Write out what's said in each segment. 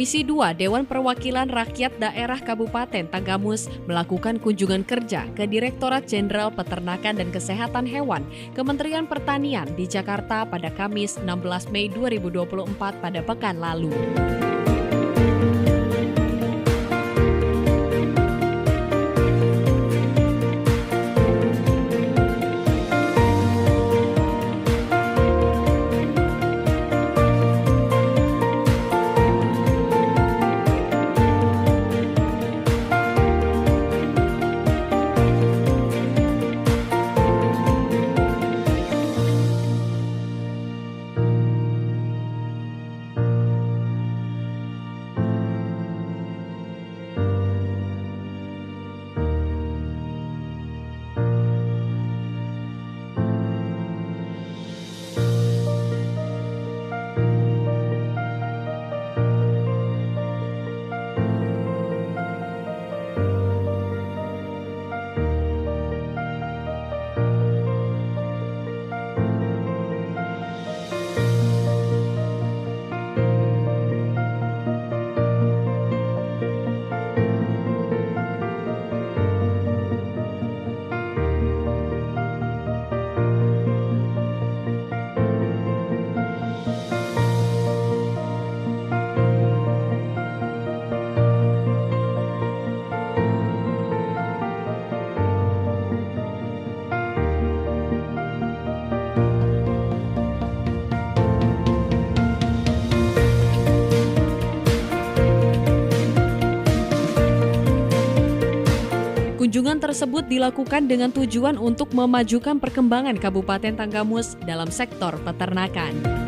Komisi 2 Dewan Perwakilan Rakyat Daerah Kabupaten Tanggamus melakukan kunjungan kerja ke Direktorat Jenderal Peternakan dan Kesehatan Hewan Kementerian Pertanian di Jakarta pada Kamis 16 Mei 2024 pada pekan lalu. Kunjungan tersebut dilakukan dengan tujuan untuk memajukan perkembangan Kabupaten Tanggamus dalam sektor peternakan.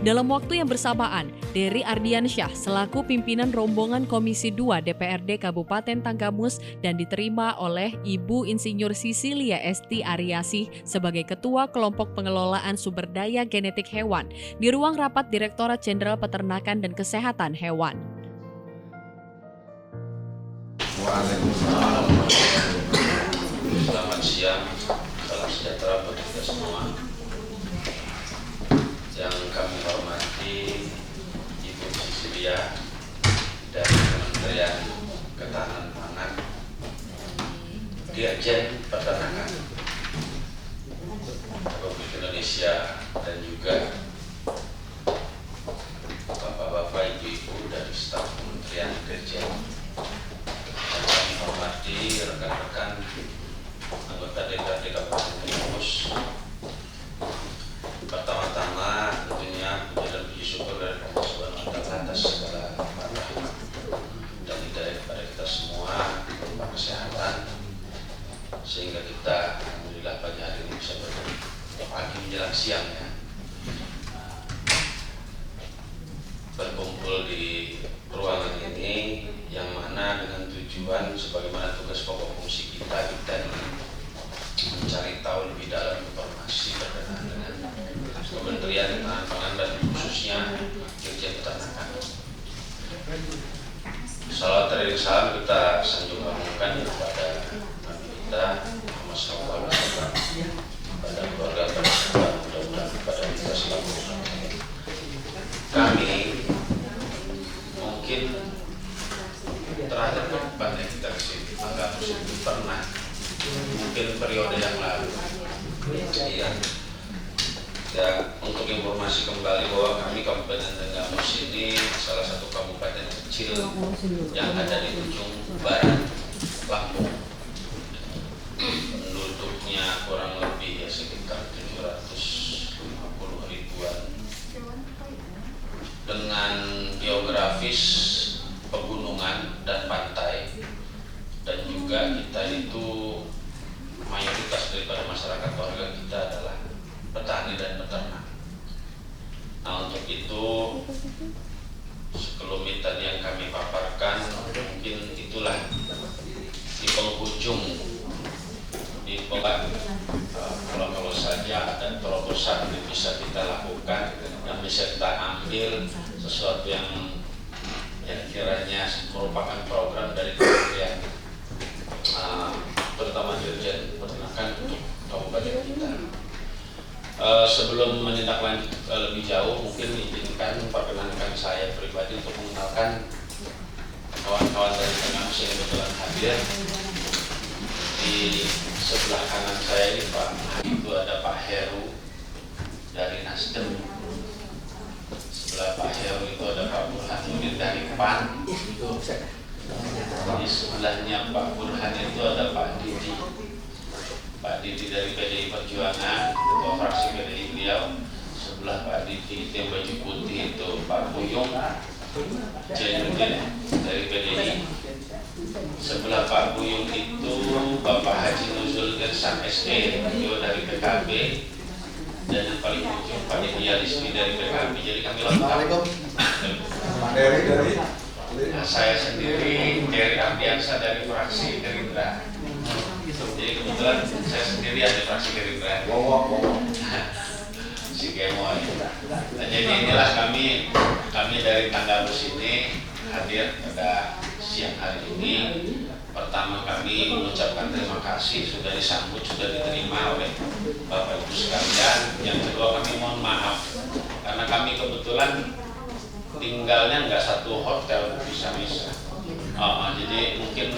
Dalam waktu yang bersamaan, Dery Ardiansyah selaku pimpinan rombongan Komisi 2 DPRD Kabupaten Tanggamus dan diterima oleh Ibu Insinyur Sisilia Esti Ariasih sebagai Ketua Kelompok Pengelolaan Sumber Daya Genetik Hewan di ruang rapat Direktorat Jenderal Peternakan dan Kesehatan Hewan. Waalaikumsalam. Selamat siang, salam sejahtera bagi kita semua. Yang kami hormati Ibu Sisilia dari Kementerian Ketahanan Pangan, Dirjen Peternakan Republik Indonesia, dan juga Bapak-bapak, Ibu-ibu dari staf Kementerian Dirjen. Dan kami hormati rekan-rekan anggota DPRD Kabupaten Tanggamus. Pertama-tama tentunya puji dan puji syukur dari Allah Subhanahu wa Ta'ala atas segala rahmat dan hidayah kepada kita semua berupa kesehatan, sehingga kita alhamdulillah pagi hari ini bisa pagi menjelang siang ya, berkumpul di ruangan ini yang mana dengan tujuan sebagaimana tugas pokok fungsi kita ingin mencari tahu lebih dalam informasi berkenaan dengan Kementerian Ketahanan Pangan dan khususnya Dirjen Peternakan. Salawat dan salam kita sanjungkan kepada Nabi kita Muhammad SAW, pada keluarga kita, mudah-mudahan kepada kita selalu. Kami mungkin terakhir kedepannya kita kesini Tanggamus itu pernah mungkin periode yang lalu. Ya, untuk informasi kembali bahwa kami Kabupaten Tanggamus ini salah satu kabupaten kecil yang ada di ujung barat Lampung. Penduduknya kurang lebih ya sekitar 750 ribuan. Dengan geografis pegunungan dan pantai, dan juga kita itu mayoritas daripada masyarakat warga kita adalah petani dan peternak. Nah, untuk itu sekelumit tadi yang kami paparkan, mungkin itulah di penghujung di kalau saja ada terobosan yang bisa kita lakukan dan bisa kita ambil sesuatu yang kiranya merupakan program dari Kementerian terutama Dirjen Peternakan untuk kabupaten kita. Sebelum menindaklanjut lebih jauh, mungkin izinkan perkenankan saya pribadi untuk mengenalkan kawan-kawan dari Tanggamus yang kebetulan hadir. Di sebelah kanan saya ini Pak, itu ada Pak Heru dari Nasdem. Sebelah Pak Heru itu ada Pak Burhanuddin dari PAN. Di sebelahnya Pak Burhan itu ada Pak Didi. Pak Didi dari PDI Perjuangan, ketua fraksi PDI beliau. Sebelah Pak Didi yang baju putih itu Pak Buyung Jainuddin dari PDI. Sebelah Pak Buyung itu Bapak Haji Nuzul Gersam SE, beliau dari PKB. Dan yang paling ujung Pak Deddy Alismi dari PKB. Jadi kami lengkap. Saya sendiri Dery Ardiansyah dari fraksi Gerindra. Jadi kebetulan saya sendiri ada fraksi Gerindra. Si Gemoy. Nah, jadi inilah kami dari Tanggamus ini hadir pada siang hari ini. Pertama kami mengucapkan terima kasih sudah disambut, sudah diterima oleh Bapak Ibu sekalian. Yang kedua kami mohon maaf karena kami kebetulan tinggalnya nggak satu hotel, bisa-bisa. Jadi mungkin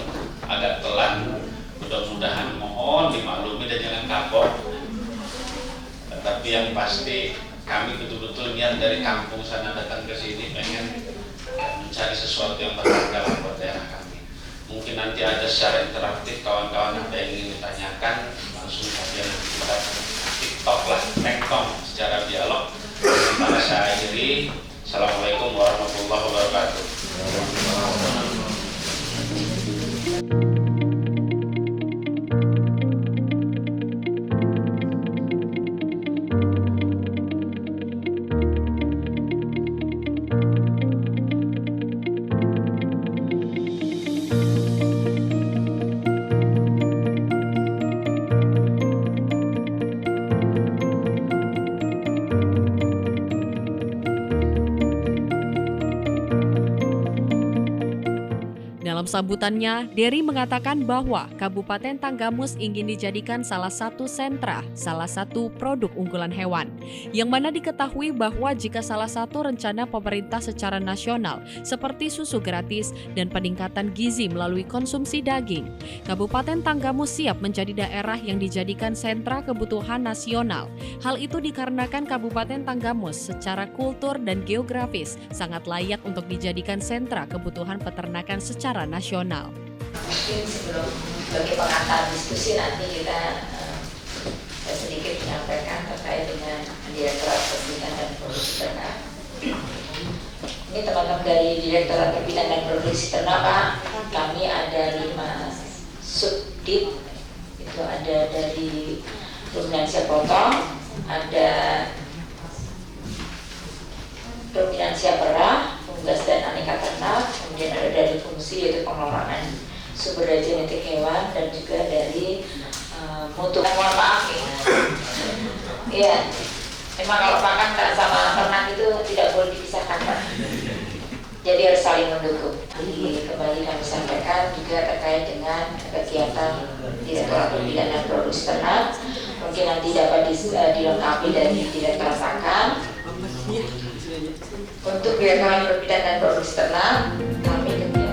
agak telat. Mudah-mudahan mohon dimaklumi dan jangan kapok. Tapi yang pasti kami betul-betul niat dari kampung sana datang ke sini pengen mencari sesuatu yang berharga buat daerah kami. Mungkin nanti ada secara interaktif kawan-kawan ada yang ingin ditanyakan langsung saja kita TikTok lah, tengtong secara dialog. Sementara saya akhiri. Assalamualaikum warahmatullahi wabarakatuh. Dalam sambutannya, Dery mengatakan bahwa Kabupaten Tanggamus ingin dijadikan salah satu sentra, salah satu produk unggulan hewan. Yang mana diketahui bahwa jika salah satu rencana pemerintah secara nasional seperti susu gratis dan peningkatan gizi melalui konsumsi daging, Kabupaten Tanggamus siap menjadi daerah yang dijadikan sentra kebutuhan nasional. Hal itu dikarenakan Kabupaten Tanggamus secara kultur dan geografis sangat layak untuk dijadikan sentra kebutuhan peternakan secara nasional. Mungkin sebelum bagi pengantar diskusi nanti kita sedikit menyampaikan terkait dengan Direktorat Perbitan dan Produksi Ternak. Ini teman-teman dari Direktorat Perbitan dan Produksi Ternak, Pak, kami ada 5 subdit. Itu ada dari ruminansia potong, ada ruminansia perah, unggas dan aneka ternak, kemudian ada dari fungsi yaitu pengelolaan sumber daya genetik hewan dan juga dari mutu. Mohon maaf ya, memang kalau pakan sama ternak itu tidak boleh dipisahkan, Pak. Jadi harus saling mendukung. Kembali kami sampaikan juga terkait dengan kegiatan Direktorat Perbitan dan Produksi Ternak. Mungkin nanti dapat dilengkapi dari Direktorat Pakan. Untuk Direktorat Perbitan dan Produksi Ternak, kami kemudian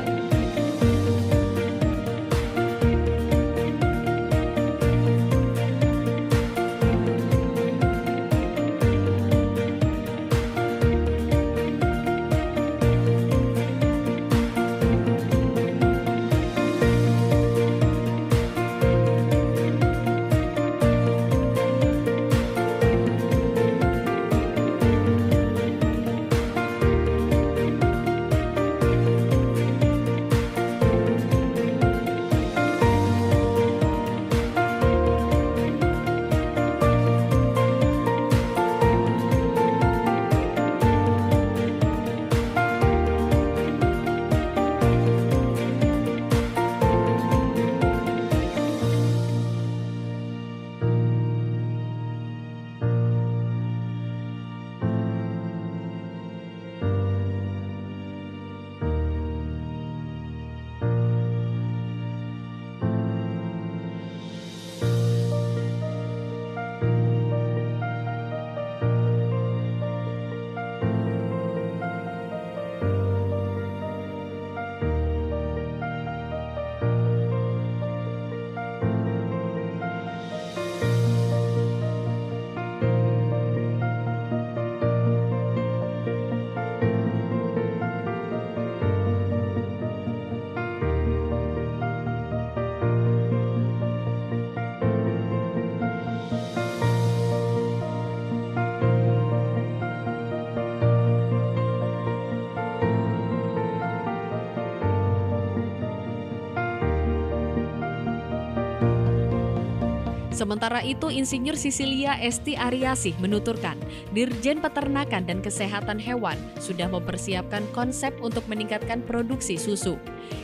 Sementara itu, Insinyur Sisilia Esti Ariasih menuturkan, Dirjen Peternakan dan Kesehatan Hewan sudah mempersiapkan konsep untuk meningkatkan produksi susu.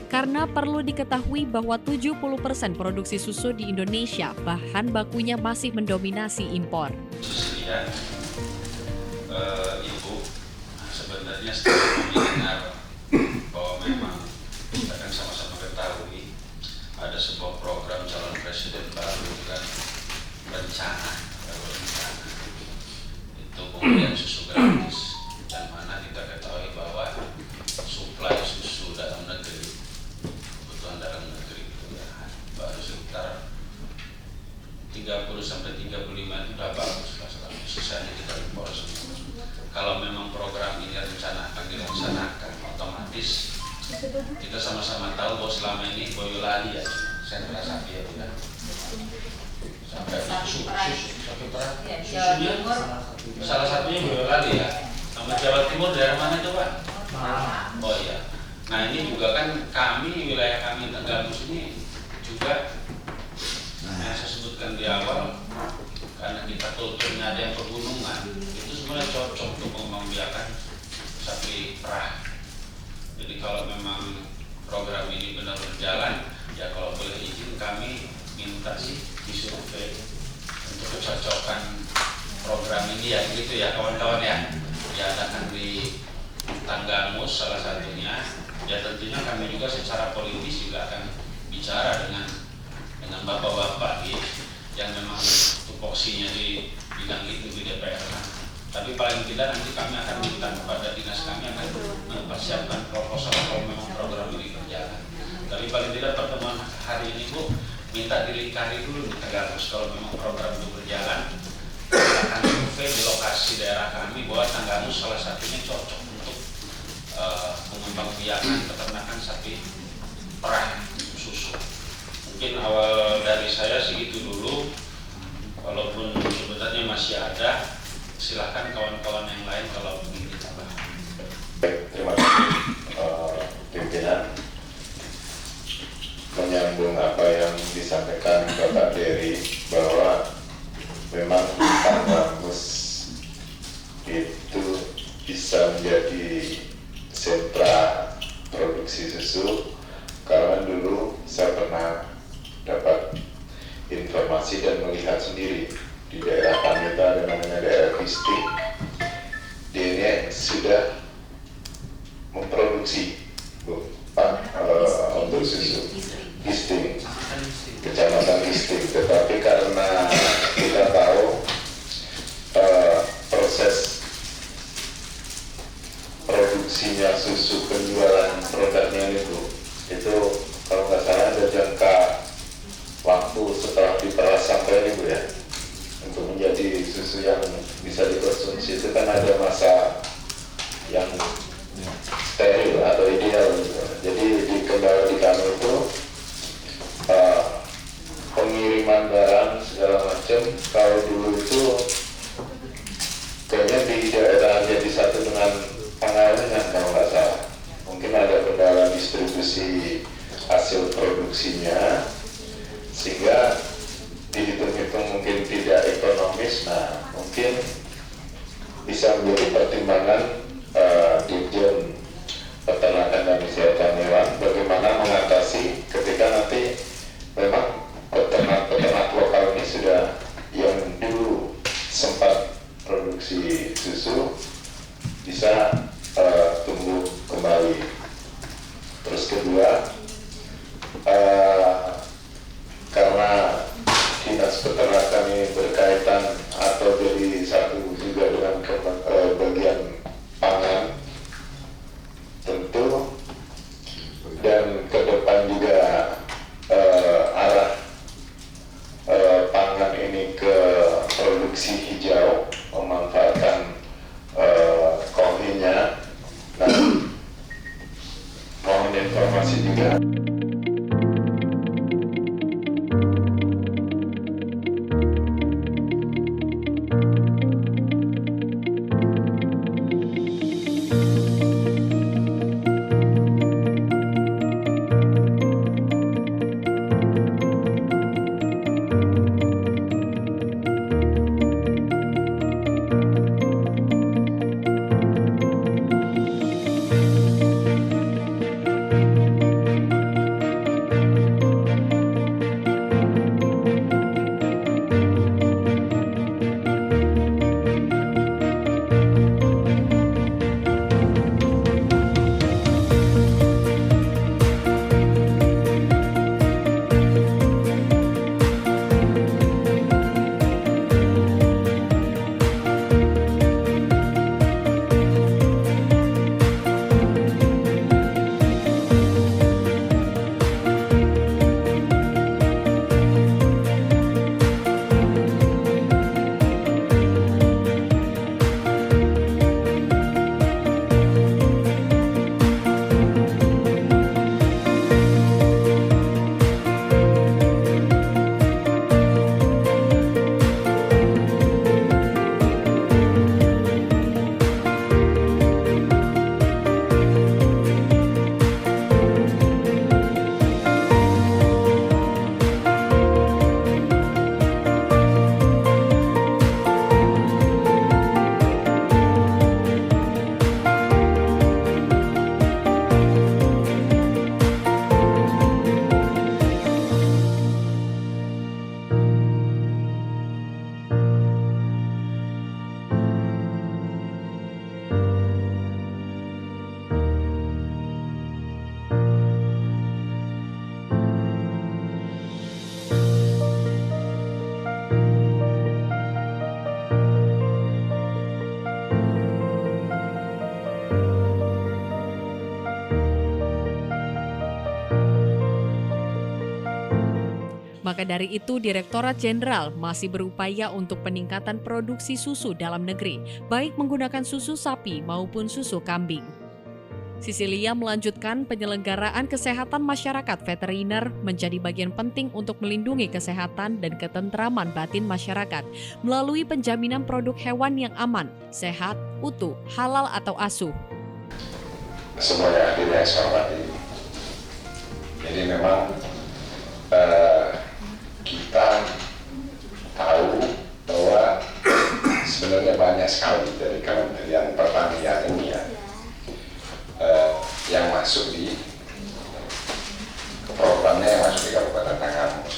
Karena perlu diketahui bahwa 70% produksi susu di Indonesia bahan bakunya masih mendominasi impor. Sisilia, Ibu, sebenarnya setelah mendengar bahwa memang kita kan sama-sama ketahui ada sebuah program calon presiden baru kan, rencana itu pemberian susu gratis, dan mana kita ketahui bahwa suplai susu dalam negeri, kebutuhan dalam negeri itu ya baru sekitar 30-35 itu udah bagus lah, sisanya kita impor semua. Kalau memang program ini rencana akan dilaksanakan, otomatis kita sama-sama tahu bahwa selama ini Boyolali ya sentra sapi ya tidak sampai susu susunya salah satunya Boyolali ya. Sama Jawa Timur daerah mana itu Pak? Oh iya. Nah ini juga kan kami, wilayah kami Tanggamus ini juga yang saya sebutkan di awal, karena kita kulturnya ada yang pegunungan, itu sebenarnya cocok untuk membiarkan sapi perah. Jadi kalau memang program ini benar berjalan, ya kalau boleh izin kami minta sih disurvei untuk kecocokan program ini ya, gitu ya kawan-kawan ya. Diadakan di Tanggamus salah satunya, Ya tentunya kami juga secara politis juga akan bicara dengan bapak-bapak yang memang tupoksinya di bidang itu di DPR kan. Tapi paling tidak nanti kami akan minta kepada dinas kami akan mempersiapkan proposal kalau memang program ini berjalan. Tapi paling tidak pertemuan hari ini Bu minta dilingkari dulu di Tanggamus kalau memang program itu berjalan. Kita akan survei di lokasi daerah kami bahwa Tanggamus salah satunya cocok untuk pengembangbiakan peternakan sapi perah susu. Mungkin awal dari saya segitu dulu, walaupun sebenarnya masih ada, silakan kawan-kawan yang lain kalau ingin ditambah. Baik, terima kasih pimpinan. Menyambung apa yang disampaikan Bapak Dery bahwa memang Tanggamus itu bisa menjadi sentra produksi susu karena dulu saya pernah dapat informasi dan melihat sendiri di daerah kami itu ada namanya daerah Gisting. Dia sudah memproduksi untuk susu Gisting, kecamatan Gisting. Tetapi karena kita tahu proses produksinya susu, penjualan produknya itu kalau nggak salah ada jangka waktu setelah diperas sampai ini Bu ya, untuk menjadi susu yang bisa dikonsumsi itu kan ada masa yang steril atau ideal gitu. Jadi di kendala di kami itu pengiriman barang segala macam kalau dulu itu kayaknya di daerah jadi satu dengan Pangalengan kalau nggak salah, mungkin ada kendala distribusi hasil produksinya sehingga dihitung-hitung mungkin tidak ekonomis. Nah mungkin bisa menjadi pertimbangan Dirjen Peternakan dan Kesehatan Hewan bagaimana mengatasi ketika nanti memang peternak lokal ini sudah yang dulu sempat produksi susu bisa tumbuh kembali. Terus kedua, karena dinas peternakan ini berkaitan atau jadi satu juga dengan bagian pangan tentu, dan ke depan juga arah pangan ini ke produksi hijau, memanfaatkan kohinya. Nah, mohon informasi juga. Maka dari itu, Direktorat Jenderal masih berupaya untuk peningkatan produksi susu dalam negeri, baik menggunakan susu sapi maupun susu kambing. Sisilia melanjutkan penyelenggaraan kesehatan masyarakat veteriner menjadi bagian penting untuk melindungi kesehatan dan ketentraman batin masyarakat melalui penjaminan produk hewan yang aman, sehat, utuh, halal atau asuh. Semuanya hadir yang saya hormati. Jadi memang kita tahu bahwa sebenarnya banyak sekali dari Kementerian Pertanian ini ya yang masuk di programnya, yang masuk di Kabupaten Tanggamus.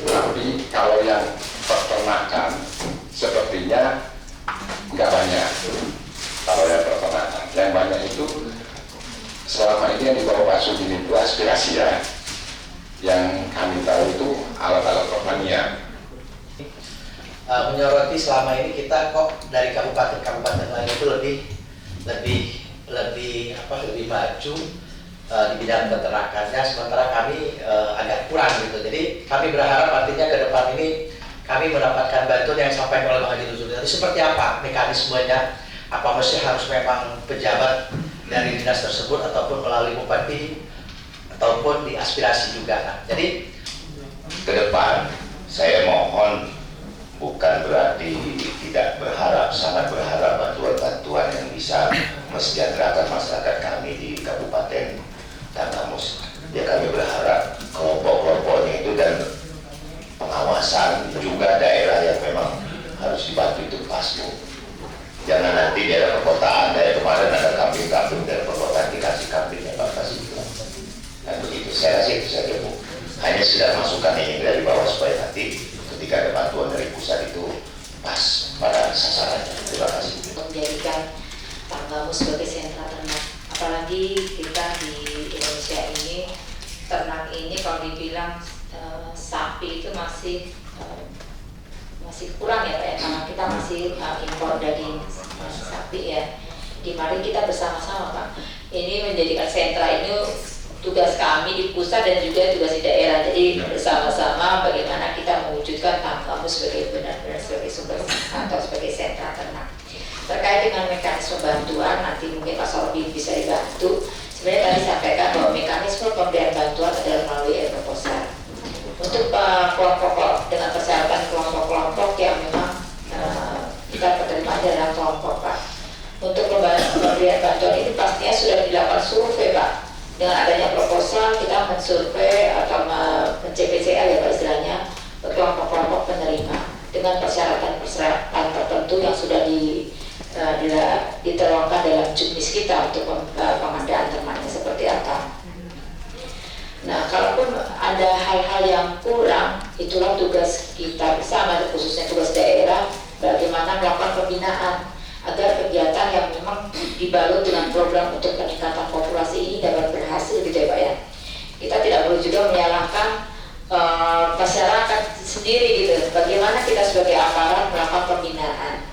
Tapi kalau yang peternakan sepertinya nggak banyak. Kalau yang peternakan, yang banyak itu selama ini yang dibawa Pak Sudin itu aspirasi ya. Yang kami tahu itu alat-alat pertanian. Menyoroti selama ini kita kok dari kabupaten-kabupaten lain itu lebih maju di bidang peternakannya, sementara kami agak kurang gitu. Jadi kami berharap artinya ke depan ini kami mendapatkan bantuan yang sampai oleh Bang Haji Nuzul. Jadi seperti apa mekanismenya? Apa mesti harus memang pejabat dari dinas tersebut ataupun melalui bupati ataupun di aspirasi juga. Nah, jadi Ke depan saya mohon, bukan berarti tidak berharap, sangat berharap bantuan-bantuan yang bisa mesejahterakan masyarakat kami di Kabupaten Tanggamus. Ya, kami berharap kelompok-kelompoknya itu dan pengawasan juga daerah yang memang harus dibantu itu pasti. Jangan nanti daerah perkotaan, daerah kemarin ada kambing-kambing daerah perkotaan dikasih kambingnya kasih itu. Dan begitu, saya rasa itu saja Bu. Hanya sudah masukan ini dari bawah supaya nanti ketika ada bantuan dari pusat itu pas pada sasarannya. Terima kasih. Menjadikan Tanggamus sebagai sentra ternak. Apalagi kita di Indonesia ini, ternak ini kalau dibilang sapi itu masih kurang ya Pak ya, karena kita masih impor daging sapi ya. Mari kita bersama-sama Pak, ini menjadikan sentra ini tugas kami di pusat dan juga tugas di daerah. Jadi bersama-sama bagaimana kita mewujudkan Tanggamus sebagai benar-benar sebagai sumber atau sebagai sentra ternak. Terkait dengan mekanisme bantuan, nanti mungkin Pak Sordin bisa dibantu. Sebenarnya tadi sampaikan bahwa mekanisme pemberian bantuan adalah melalui proposal. Untuk kelompok dengan persyaratan kelompok-kelompok yang memang kita penerima adalah kelompok Pak. Untuk pemberian bantuan ini pastinya sudah dilakukan survei Pak. Dengan adanya proposal kita mensurvei atau men-CPCA ya Pak istilahnya kelompok-kelompok penerima dengan persyaratan-persyaratan tertentu yang sudah diterangkan dalam juknis kita untuk pengadaan ternaknya seperti apa. Nah, kalaupun ada hal-hal yang kurang, itulah tugas kita bersama, khususnya tugas daerah, bagaimana melakukan pembinaan agar kegiatan yang memang dibalut dengan program untuk peningkatan populasi ini dapat berhasil gitu ya Pak ya. Kita tidak perlu juga menyalahkan masyarakat sendiri gitu. Bagaimana kita sebagai aparat melakukan pembinaan?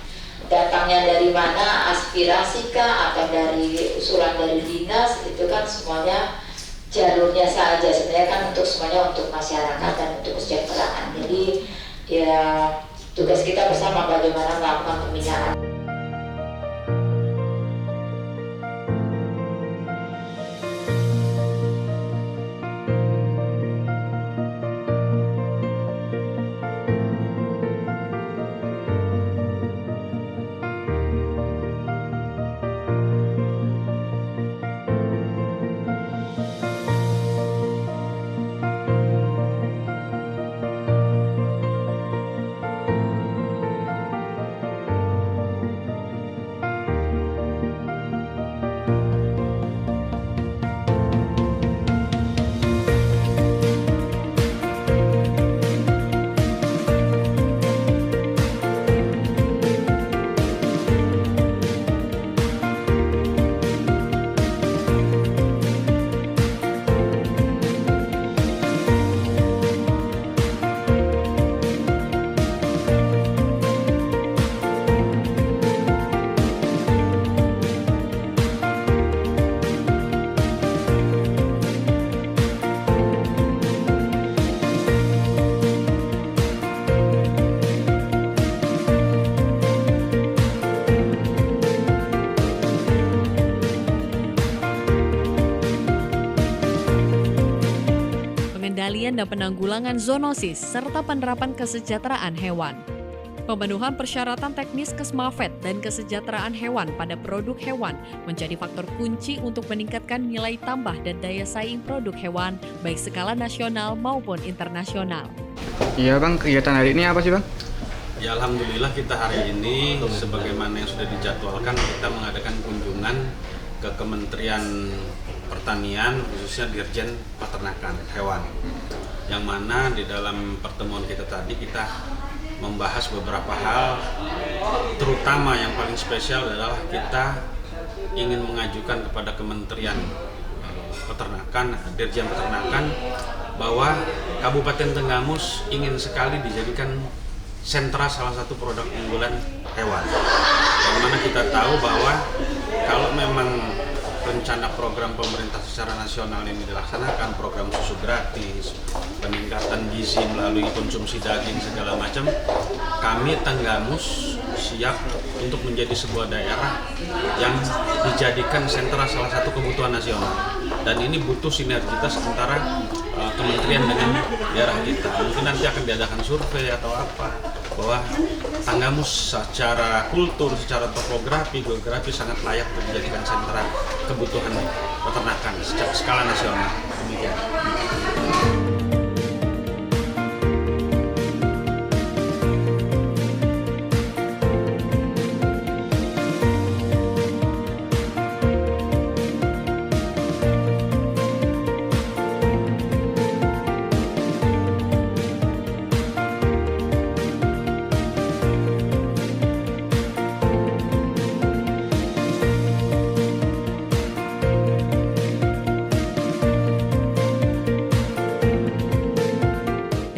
Datangnya dari mana, aspirasi kah atau dari usulan dari dinas, itu kan semuanya jalurnya saja sebenarnya kan untuk semuanya untuk masyarakat dan untuk kesejahteraan. Jadi ya tugas kita bersama bagaimana melakukan pembinaan. pengendalian dan penanggulangan zoonosis, serta penerapan kesejahteraan hewan. Pemenuhan persyaratan teknis Kesmafet dan kesejahteraan hewan pada produk hewan menjadi faktor kunci untuk meningkatkan nilai tambah dan daya saing produk hewan, baik skala nasional maupun internasional. Iya Bang, kegiatan hari ini apa sih Bang? Ya alhamdulillah kita hari ini sebagaimana yang sudah dijadwalkan kita mengadakan kunjungan ke Kementerian Pertanian khususnya Dirjen Peternakan Hewan. Yang mana di dalam pertemuan kita tadi kita membahas beberapa hal, terutama yang paling spesial adalah kita ingin mengajukan kepada Kementerian Peternakan, Dirjen Peternakan, bahwa Kabupaten Tenggamus ingin sekali dijadikan sentra salah satu produk unggulan hewan. Yang mana kita tahu bahwa kalau memang rencana program pemerintah secara nasional ini dilaksanakan, program susu gratis, peningkatan gizi melalui konsumsi daging segala macam, kami Tenggamus siap untuk menjadi sebuah daerah yang dijadikan sentra salah satu kebutuhan nasional. Dan ini butuh sinergitas antara kementerian dengan daerah kita. Mungkin nanti akan diadakan survei atau apa, bahwa Tenggamus secara kultur, secara topografi, geografi sangat layak untuk dijadikan sentra kebutuhan peternakan secara skala nasional. Demikian.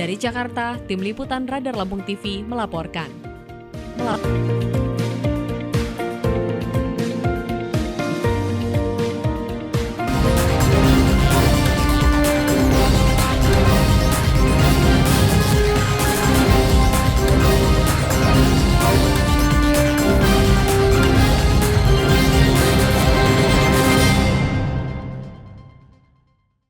Dari Jakarta, Tim Liputan Radar Lampung TV melaporkan.